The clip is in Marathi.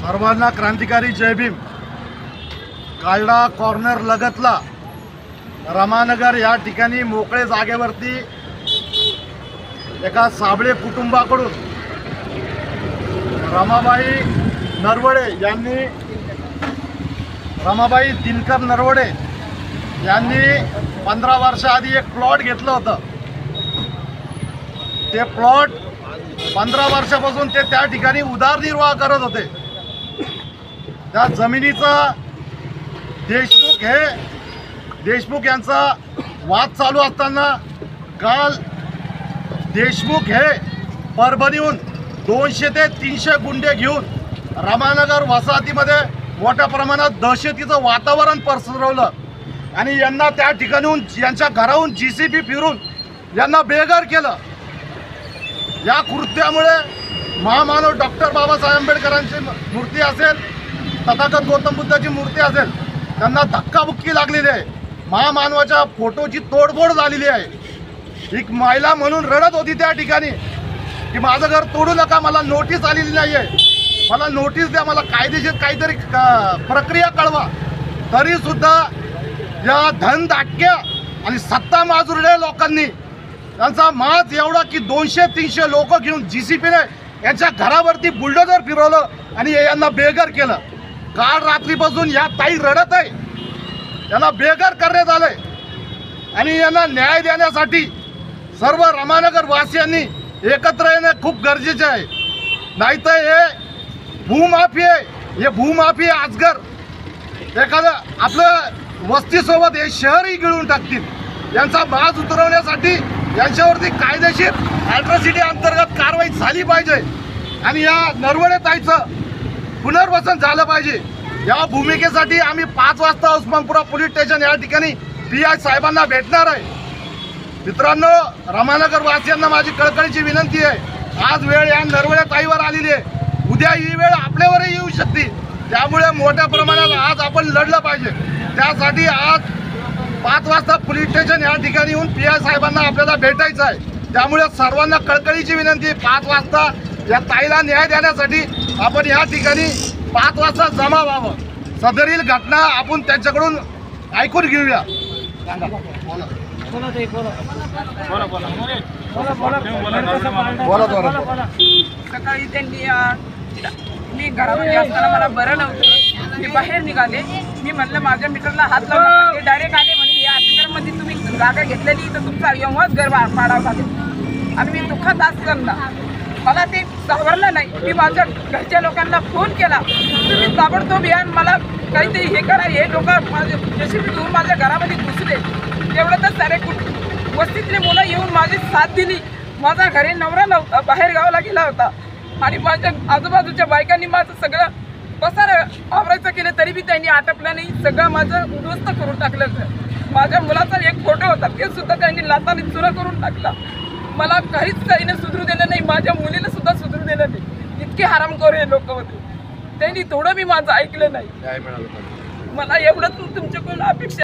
सर्वांना क्रांतिकारी जय भीम। कालडा कॉर्नर लगतला रमानगर या ठिकाणी मोकळे जागेवरती एका साबळे कुटुंबाकडून रमाबाई दिनकर नरवडे यांनी 15 वर्षाआधी एक प्लॉट घेतलं होतं। ते प्लॉट 15 वर्षापासून ते त्या ठिकाणी उदरनिर्वाह करत होते। त्या जमिनीचा देशमुख यांचा वाद चालू असताना काल देशमुख हे परभणीहून 200 ते 300 गुंडे घेऊन रामानगर वसाहतीमध्ये मोठ्या प्रमाणात दहशतीचं वातावरण पसरवलं आणि यांना त्या ठिकाणून यांच्या घराहून जीसीबी फिरून यांना बेघर केलं। या कृत्यामुळे महामानव डॉक्टर बाबासाहेब आंबेडकरांची मूर्ती असेल, तथागत गौतम बुद्धाची मूर्ती असेल, त्यांना धक्काबुक्की लागलेली आहे। महामानवाच्या फोटोची तोडफोड झालेली आहे। एक महिला म्हणून रडत होती त्या ठिकाणी की माझं घर तोडू नका, मला नोटीस आलेली नाही आहे, मला नोटीस द्या, मला कायदेशीर काहीतरी प्रक्रिया कळवा। तरी सुद्धा या धनदाटक्या आणि सत्ता माजुरलेल्या लोकांनी त्यांचा माज एवढा की 200-300 लोक घेऊन जीसीपीने यांच्या घरावरती बुलडोजर फिरवलं आणि यांना बेघर केलं। काल रात्रीपासून या ताई रडत आहे, यांना बेघर करण्यात आलंय आणि यांना न्याय देण्यासाठी सर्व रामानगर वासियांनी एकत्र येणे खूप गरजेचे आहे। नाहीतर हे भूमाफी आहे, हे भूमाफी अजगर एखादं आपलं वस्तीसोबत हे शहरही गिळून टाकतील। यांचा माज उतरवण्यासाठी यांच्यावरती कायदेशीर ॲट्रॉसिटी अंतर्गत कारवाई झाली पाहिजे आणि या नरवडे ताईचं पुनर्वसन झालं पाहिजे। या भूमिकेसाठी आम्ही 5 वाजता उस्मानपुरा पोलीस स्टेशन या ठिकाणी PI साहेबांना भेटणार आहे। मित्रांनो, रामानगर वासियांना माझी कळकळीची विनंती आहे, आज वेळ या नरवडे ताईवर आलेली आहे, उद्या ही वेळ आपल्यावरही येऊ शकते। त्यामुळे मोठ्या प्रमाणात आज आपण लढलं पाहिजे। त्यासाठी आज 5 वाजता पोलीस स्टेशन या ठिकाणी येऊन PI साहेबांना आपल्याला भेटायचं आहे। त्यामुळे सर्वांना कळकळीची विनंती, 5 वाजता या ताईला न्याय देण्यासाठी आपण या ठिकाणी 5 वाजता जमा व्हावं। सदरील घटना आपण त्यांच्याकडून ऐकून घेऊया। सकाळी त्यांनी मी घरामध्ये असताना मला बरं नव्हतं, मी बाहेर निघाले, मी म्हटलं माझ्या मीटरला हात लावला, ते डायरेक्ट आले म्हणे या मध्ये तुम्ही जागा घेतलेली तर तुमचा एव्हाच घर पाडावं लागेल आणि मी दुःखात असताना मला ते सावरलं नाही। मी माझ्या घरच्या लोकांना फोन केला, तुम्ही ताबडतोब या, मला काहीतरी हे करा। हे लोक माझे जेसीबी घेऊन माझ्या घरामध्ये घुसले, तेवढं तर सारे वस्तीतले मुलं येऊन माझी साथ दिली। माझा घरी नवरा नव्हता, बाहेर गावाला गेला होता आणि माझ्या आजूबाजूच्या बायकांनी माझं सगळं पसार आवरायचं केलं, तरी बी त्यांनी आटपलं नाही, सगळं माझं उद्ध्वस्त करून टाकलं। माझ्या मुलाचा एक फोटो होता, ते सुद्धा त्यांनी लाताने चुरा करून टाकला। मला काहीच ताईने सुधरू दिलं नाही, माझ्या मुलीला सुद्धा सुधरू दिलं नाही। इतके हरामखोर हे लोक होते, त्यांनी थोडं मी माझं ऐकलं नाही। मला एवढंच तुमच्याकडून अपेक्षा